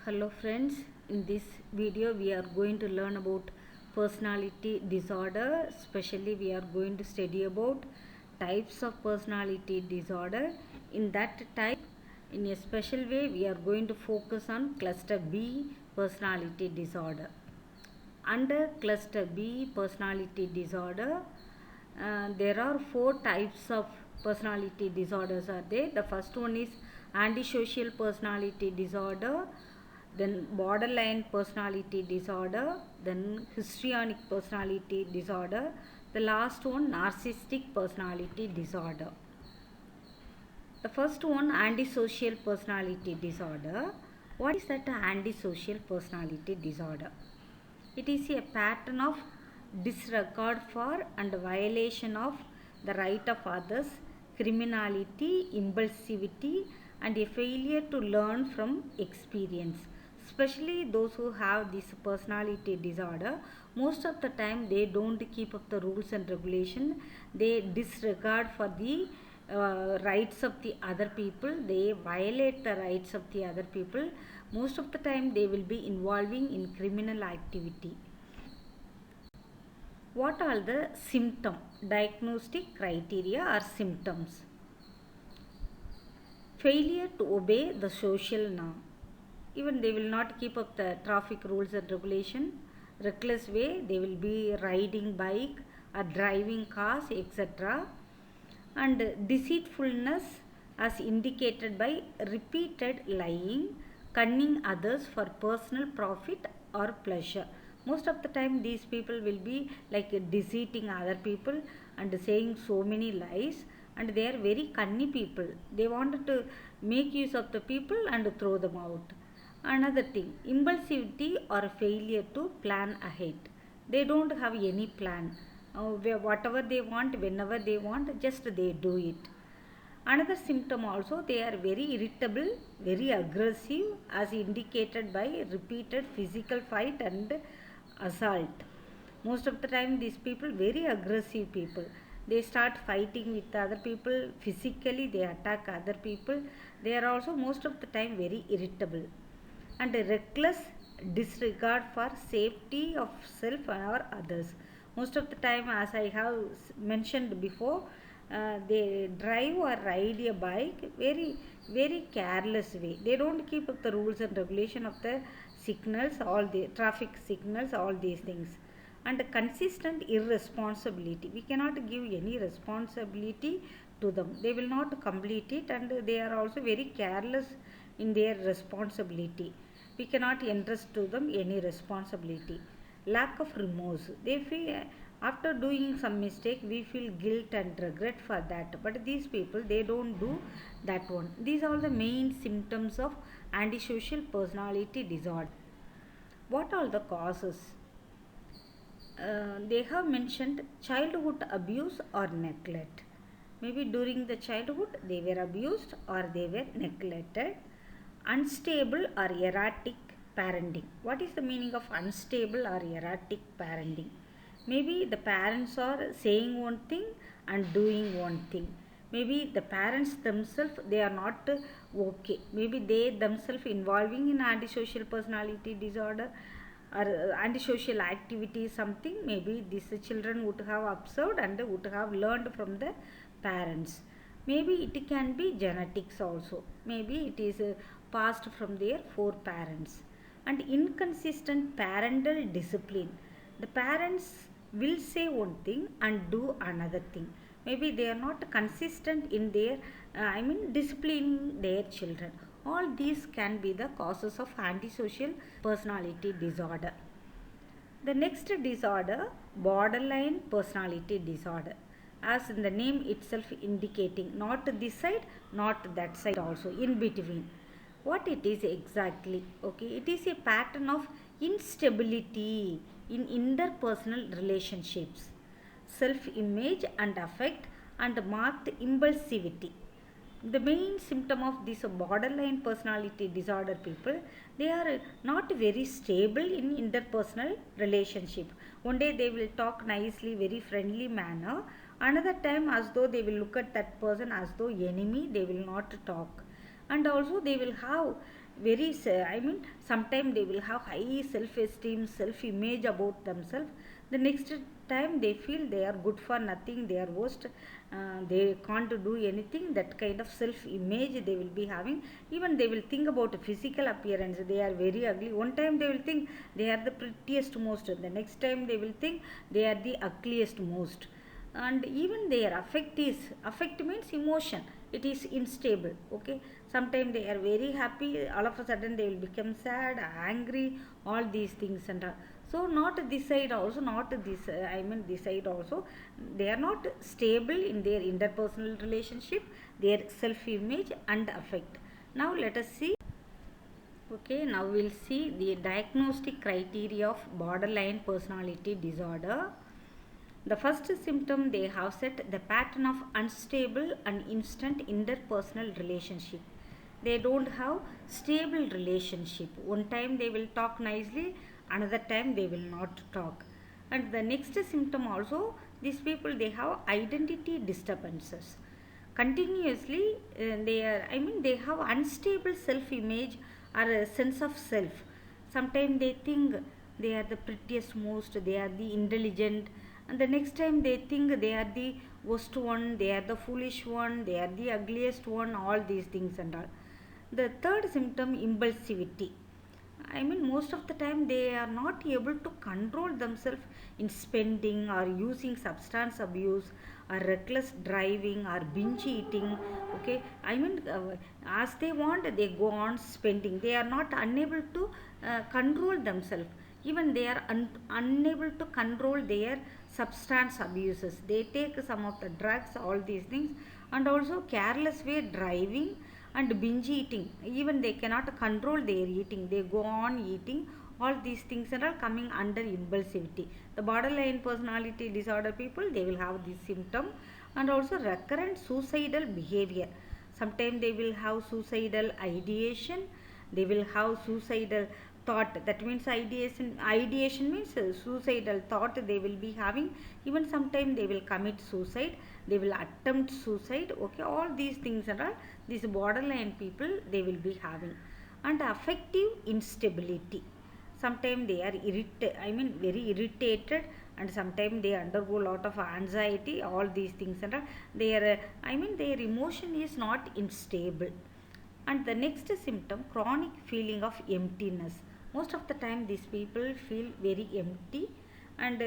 Hello friends, in this video we are going to learn about personality disorder. Especially we are going to study about types of personality disorder. In that type, in a special way, we are going to focus on cluster B personality disorder. Under cluster B personality disorder, there are four types of personality disorders are there. The first one is antisocial personality disorder, then borderline personality disorder, then histrionic personality disorder, the last one narcissistic personality disorder. The first one, antisocial personality disorder. What is that antisocial personality disorder? It is a pattern of disregard for and violation of the right of others, criminality, impulsivity, and a failure to learn from experience. Especially those who have this personality disorder, most of the time they don't keep up the rules and regulation. They disregard for the rights of the other people. They violate the rights of the other people. Most of the time they will be involving in criminal activity. What are the symptom diagnostic criteria or symptoms? Failure to obey the social norm. Even they will not keep up the traffic rules and regulation. Reckless way, they will be riding bike or driving cars, etc. And deceitfulness, as indicated by repeated lying, cunning others for personal profit or pleasure. Most of the time these people will be like deceiving other people and saying so many lies, and they are very cunning people. They wanted to make use of the people and throw them out. Another thing, impulsivity or failure to plan ahead. They don't have any plan. Whatever they want, whenever they want, just they do it. Another symptom also, they are very irritable, very aggressive, as indicated by repeated physical fight and assault. Most of the time these people very aggressive people. They start fighting with other people physically, they attack other people. They are also most of the time very irritable. And a reckless disregard for safety of self or others. Most of the time, as I have mentioned before, they drive or ride a bike very careless way. They don't keep up the rules and regulation of the signals, all the traffic signals, all these things. And consistent irresponsibility, we cannot give any responsibility to them. They will not complete it, and they are also very careless in their responsibility. We cannot entrust to them any responsibility. Lack of remorse, they feel after doing some mistake we feel guilt and regret for that, but these people they don't do that one. These are the main symptoms of antisocial personality disorder. What are the causes? They have mentioned childhood abuse or neglect. Maybe during the childhood they were abused or they were neglected. Unstable or erratic parenting. What is the meaning of unstable or erratic parenting? Maybe the parents are saying one thing and doing one thing. Maybe the parents themselves they are not okay. Maybe they themselves involving in antisocial personality disorder or antisocial activity something. Maybe these children would have observed and would have learned from the parents. Maybe it can be genetics also. Maybe it is passed from their foreparents. And inconsistent parental discipline. The parents will say one thing and do another thing. Maybe they are not consistent in their disciplining their children. All these can be the causes of antisocial personality disorder. The next disorder, borderline personality disorder. As in the name itself indicating, not this side, not that side also, in between. What it is exactly? Okay, it is a pattern of instability in interpersonal relationships, self-image and affect, and marked impulsivity. The main symptom of this borderline personality disorder people, they are not very stable in interpersonal relationship. One day they will talk nicely, very friendly manner. Another time, as though they will look at that person as though enemy, they will not talk. And also they will have I mean, sometimes they will have high self-esteem, self-image about themselves. The next time they feel they are good for nothing, they are worst, they can't do anything. That kind of self-image they will be having. Even they will think about physical appearance. They are very ugly. One time they will think they are the prettiest most. The next time they will think they are the ugliest most. And even their affect means emotion, it is unstable. Okay, sometimes they are very happy, all of a sudden they will become sad, angry, all these things and all. So not this side also, not this I mean this side also, they are not stable in their interpersonal relationship, their self image and affect. Now let us see. Okay, now we'll see the diagnostic criteria of borderline personality disorder. The first symptom they have set the pattern of unstable and instant interpersonal relationship. They don't have stable relationship. One time they will talk nicely, another time they will not talk. And the next symptom also, these people they have identity disturbances. Continuously they have unstable self image or a sense of self. Sometimes they think they are the prettiest most, they are the intelligent, and the next time they think they are the worst one, they are the foolish one, they are the ugliest one, all these things and all. The third symptom, impulsivity. I mean, most of the time they are not able to control themselves in spending or using substance abuse or reckless driving or binge eating. Okay, I mean, as they want, they go on spending. They are not unable to control themselves. Even they are unable to control their substance abuses. They take some of the drugs, all these things, and also careless way driving and binge eating. Even they cannot control their eating, they go on eating. All these things are all coming under impulsivity. The borderline personality disorder people, they will have this symptom. And also recurrent suicidal behavior. Sometimes they will have suicidal ideation, they will have suicidal thought. That means ideation means suicidal thought they will be having. Even sometimes they will commit suicide, they will attempt suicide. Okay, all these things are all these borderline people they will be having. And affective instability. Sometimes they are very irritated, and sometimes they undergo a lot of anxiety, all these things and all. Their their emotion is not unstable. And the next symptom, chronic feeling of emptiness. Most of the time these people feel very empty, and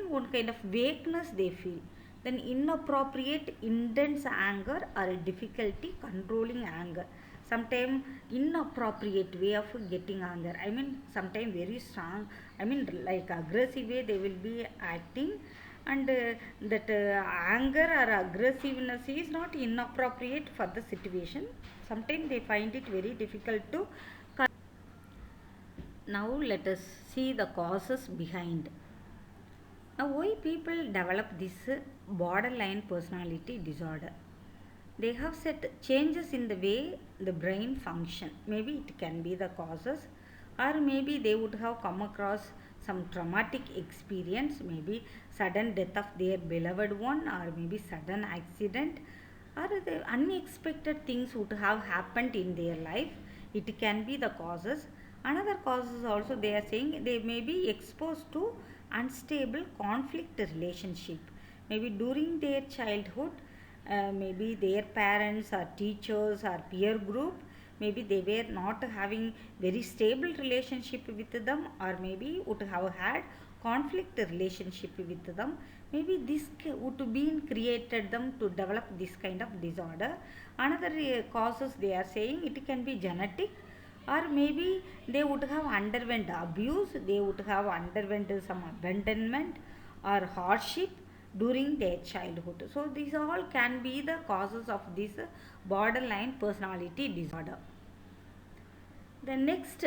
one kind of vagueness they feel. Then inappropriate intense anger or difficulty controlling anger. Sometimes inappropriate way of getting anger, sometimes very strong, like aggressive way they will be acting. And that anger or aggressiveness is not inappropriate for the situation. Sometimes they find it very difficult to. Now let us see the causes behind. Now why people develop this borderline personality disorder? They have set changes in the way the brain function. Maybe it can be the causes, or maybe they would have come across some traumatic experience, maybe sudden death of their beloved one, or maybe sudden accident, or the unexpected things would have happened in their life. It can be the causes. Another causes also, they are saying they may be exposed to unstable conflict relationship. Maybe during their childhood, maybe their parents or teachers or peer group, maybe they were not having very stable relationship with them, or maybe would have had conflict relationship with them. Maybe this would be created them to develop this kind of disorder. Another causes they are saying, it can be genetic, or maybe they would have underwent abuse, they would have underwent some abandonment or hardship during their childhood. So these all can be the causes of this borderline personality disorder. The next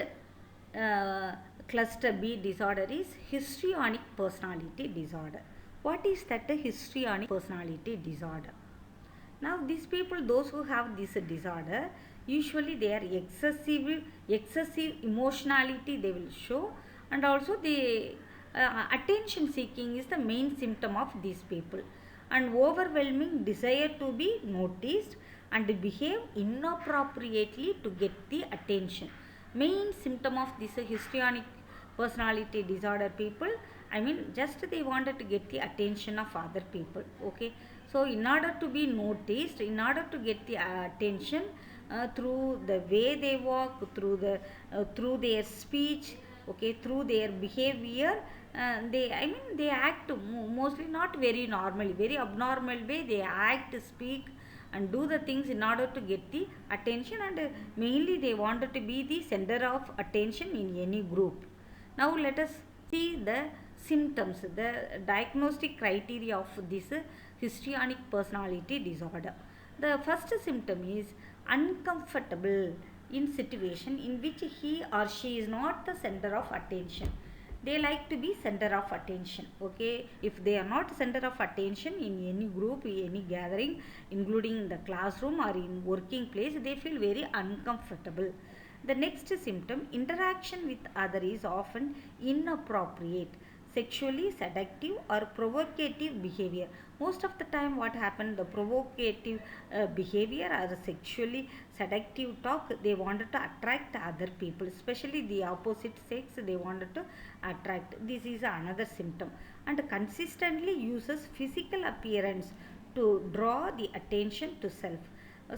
cluster B disorder is histrionic personality disorder. What is that histrionic personality disorder? Now these people, those who have this disorder, usually they are excessive emotionality they will show, and also the attention seeking is the main symptom of these people, and overwhelming desire to be noticed, and behave inappropriately to get the attention. Main symptom of this histrionic personality disorder people, I mean, just they wanted to get the attention of other people. Okay, so in order to be noticed, in order to get the attention, through the way they walk, through their speech, okay, through their behavior, they, I mean, they act mostly not very normally, very abnormal way they act, speak, and do the things in order to get the attention, and mainly they wanted to be the center of attention in any group. Now let us see the symptoms, the diagnostic criteria of this histrionic personality disorder. The first symptom is uncomfortable in situation in which he or she is not the center of attention. They like to be center of attention. Okay, if they are not center of attention in any group, any gathering, including the classroom or in working place, they feel very uncomfortable. The next symptom, interaction with other is often inappropriate, sexually seductive or provocative behavior. Most of the time what happened, the provocative behavior or sexually seductive talk, they wanted to attract other people, especially the opposite sex, they wanted to attract. This is another symptom. And consistently uses physical appearance to draw the attention to self.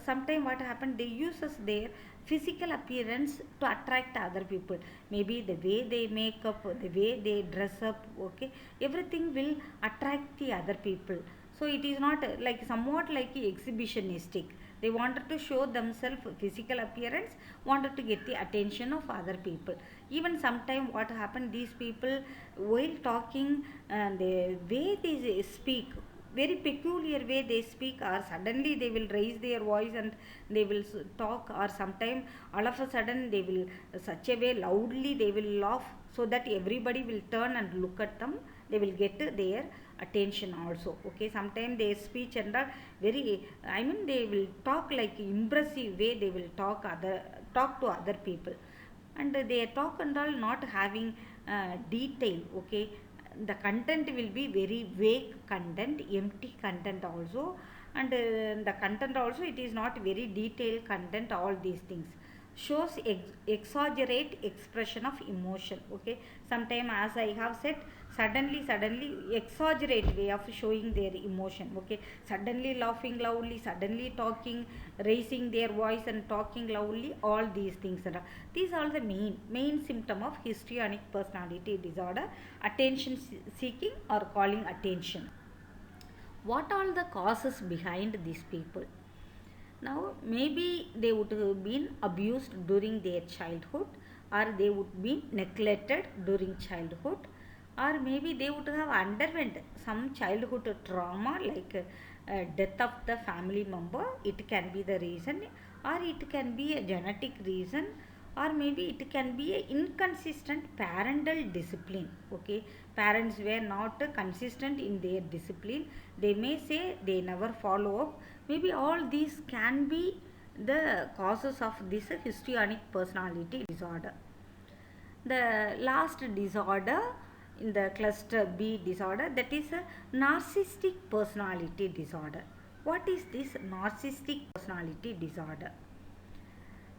Sometimes what happened, they uses their physical appearance to attract other people. Maybe the way they make up, the way they dress up, okay, everything will attract the other people. So it is not like, somewhat like exhibitionistic. They wanted to show themselves physical appearance, wanted to get the attention of other people. Even sometime what happened, these people while talking, the way they speak, very peculiar way they speak, or suddenly they will raise their voice and they will talk, or sometime all of a sudden they will such a way loudly they will laugh, so that everybody will turn and look at them, they will get their attention also. Okay, sometimes their speech and all very, I mean, they will talk like impressive way, they will talk to other people, and they talk and all not having detail. Okay, the content will be very vague content, empty content also, and the content also, it is not very detailed content. All these things shows exaggerate expression of emotion. Okay, sometime, as I have said, suddenly exaggerate way of showing their emotion. Okay, suddenly laughing loudly, suddenly talking, raising their voice and talking loudly, all these things are, these are the main symptom of histrionic personality disorder, attention seeking or calling attention. What are the causes behind these people? Now, maybe they would have been abused during their childhood, or they would be neglected during childhood, or maybe they would have underwent some childhood trauma, like death of the family member. It can be the reason, or it can be a genetic reason, or maybe it can be a inconsistent parental discipline. Okay, parents were not consistent in their discipline, they may say they never follow up. Maybe all these can be the causes of this histrionic personality disorder. The last disorder in the cluster B disorder, that is a narcissistic personality disorder. What is this narcissistic personality disorder?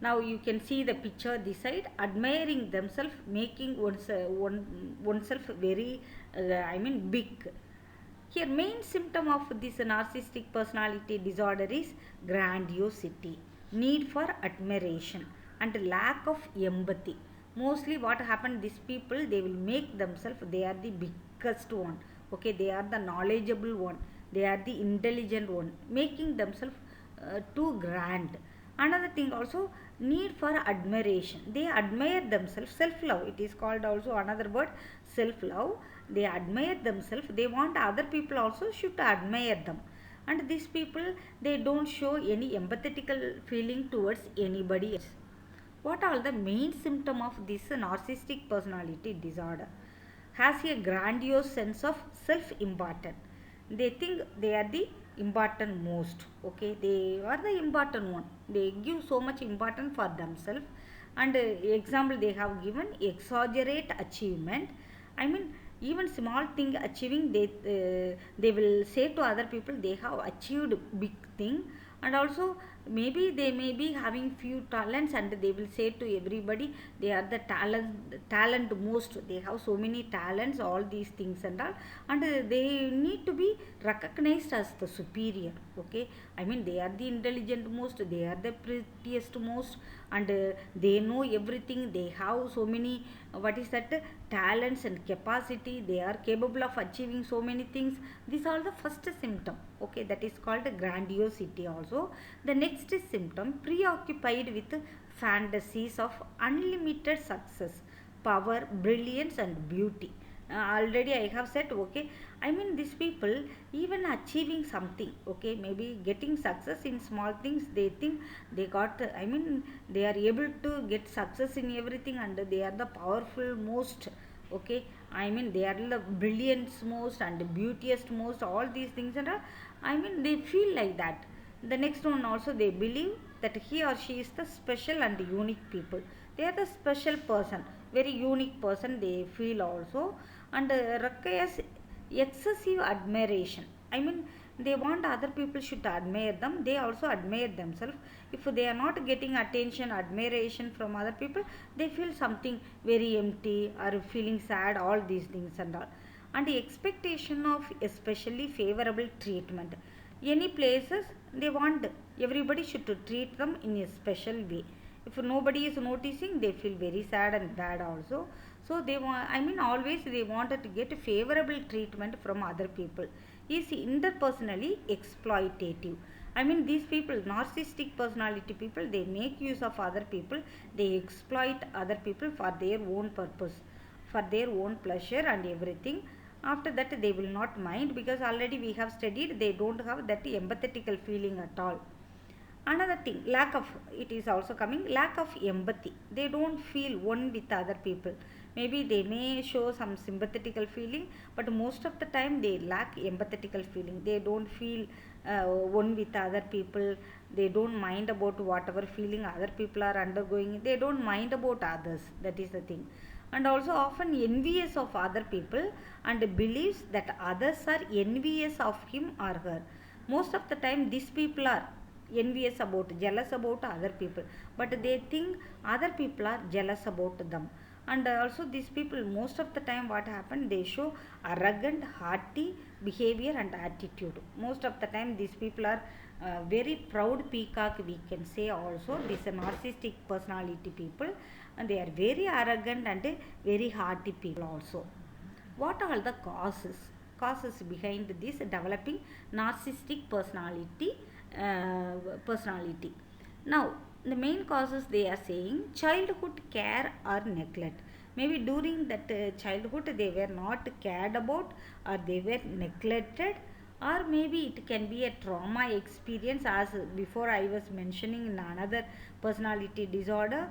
Now you can see the picture this side, admiring themselves, making oneself very I mean big. Here main symptom of this narcissistic personality disorder is grandiosity, need for admiration, and lack of empathy. Mostly what happened, these people, they will make themselves, they are the biggest one. Okay, they are the knowledgeable one, they are the intelligent one, making themselves too grand. Another thing also, need for admiration, they admire themselves, self love, it is called also another word, self love. They admire themselves, they want other people also should admire them, and these people, they don't show any empathetical feeling towards anybody else. What are the main symptom of this narcissistic personality disorder? Has a grandiose sense of self importance, they think they are the important most. Okay, they are the important one, they give so much importance for themselves. And example they have given, exaggerate achievement, I mean, even small thing achieving, they will say to other people they have achieved big thing. And also maybe they may be having few talents, and they will say to everybody they are the talent most, they have so many talents, all these things and all, and they need to be recognized as the superior. Okay, I mean they are the intelligent most, they are the prettiest most, and they know everything, they have so many what is that talents and capacity, they are capable of achieving so many things. These are the first symptom. Okay, that is called grandiosity also. The next symptom, preoccupied with fantasies of unlimited success, power, brilliance and beauty. Already I have said, okay, I mean these people even achieving something, okay, maybe getting success in small things, they think they got, I mean they are able to get success in everything, and they are the powerful most. Okay, I mean they are the brilliant most and beauteous most, all these things, and I mean they feel like that. The next one also, they believe that he or she is the special and unique people. They are the special person, very unique person, they feel also. And requires excessive admiration. I mean they want other people should admire them, they also admire themselves. If they are not getting attention, admiration from other people, they feel something very empty or feeling sad, all these things and all. And the expectation of especially favorable treatment. Any places they want everybody should treat them in a special way. If nobody is noticing, they feel very sad and bad also. So they want, I mean always they wanted to get favorable treatment from other people. Is interpersonally exploitative. I mean these people, narcissistic personality people, they make use of other people, they exploit other people for their own purpose, for their own pleasure and everything. After that they will not mind, because already we have studied they don't have that empathetical feeling at all. Another thing, lack of, it is also coming, lack of empathy. They don't feel one with other people. Maybe they may show some sympathetical feeling, but most of the time they lack empathetical feeling. They don't feel one with other people. They don't mind about whatever feeling other people are undergoing. They don't mind about others. That is the thing. And also often envious of other people, and believes that others are envious of him or her. Most of the time these people are envious about, jealous about other people, but they think other people are jealous about them. And also these people, most of the time what happen, they show arrogant, haughty behavior and attitude. Most of the time these people are very proud peacock, we can say also. These are narcissistic personality people, and they are very arrogant and very haughty people also. What are the causes behind this developing narcissistic personality? Now the main causes, they are saying childhood care or neglect. Maybe during that childhood they were not cared about, or they were neglected, or maybe it can be a trauma experience, as before I was mentioning in another personality disorder.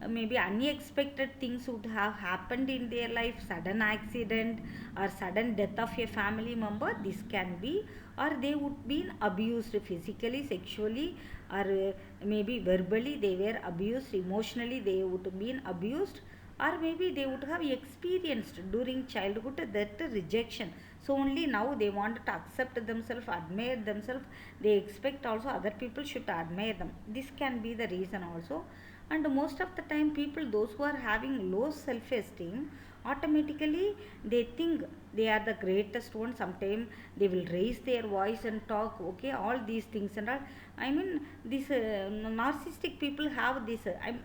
Maybe unexpected things would have happened in their life, sudden accident or sudden death of a family member, this can be. Or they would be abused physically, sexually, or maybe verbally they were abused, emotionally they would have been abused, or maybe they would have experienced during childhood that rejection. So only now they want to accept themselves, admire themselves, they expect also other people should admire them. This can be the reason also. And most of the time people, those who are having low self esteem, automatically they think they are the greatest one. Sometimes they will raise their voice and talk, okay, all these things and all. I mean these narcissistic people have this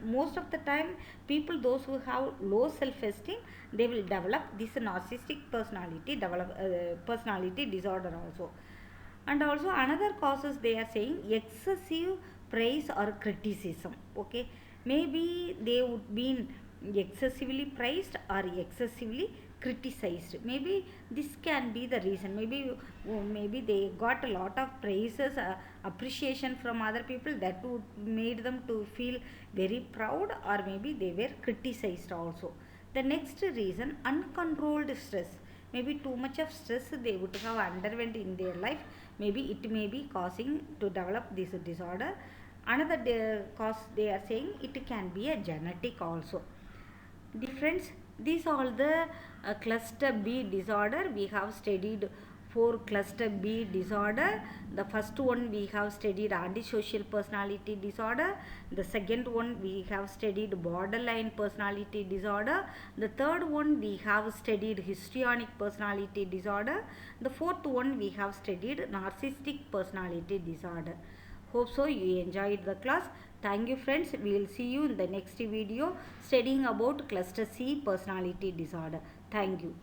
most of the time people, those who have low self esteem, they will develop this narcissistic personality disorder also. And also another causes, they are saying excessive praise or criticism. Okay, maybe they would be excessively praised or excessively criticized. Maybe this can be the reason. Maybe they got a lot of praises, appreciation from other people, that would made them to feel very proud, or maybe they were criticized also. The next reason, uncontrolled stress. Maybe too much of stress they would have underwent in their life, maybe it may be causing to develop this disorder. Another cause, they are saying it can be a genetic also. The friends, these all the cluster B disorder we have studied for cluster B disorder. The first one we have studied antisocial personality disorder. The second one we have studied borderline personality disorder. The third one we have studied histrionic personality disorder. The fourth one we have studied narcissistic personality disorder. Hope so you enjoyed the class. Thank you friends. We will see you in the next video studying about cluster C personality disorder. Thank you.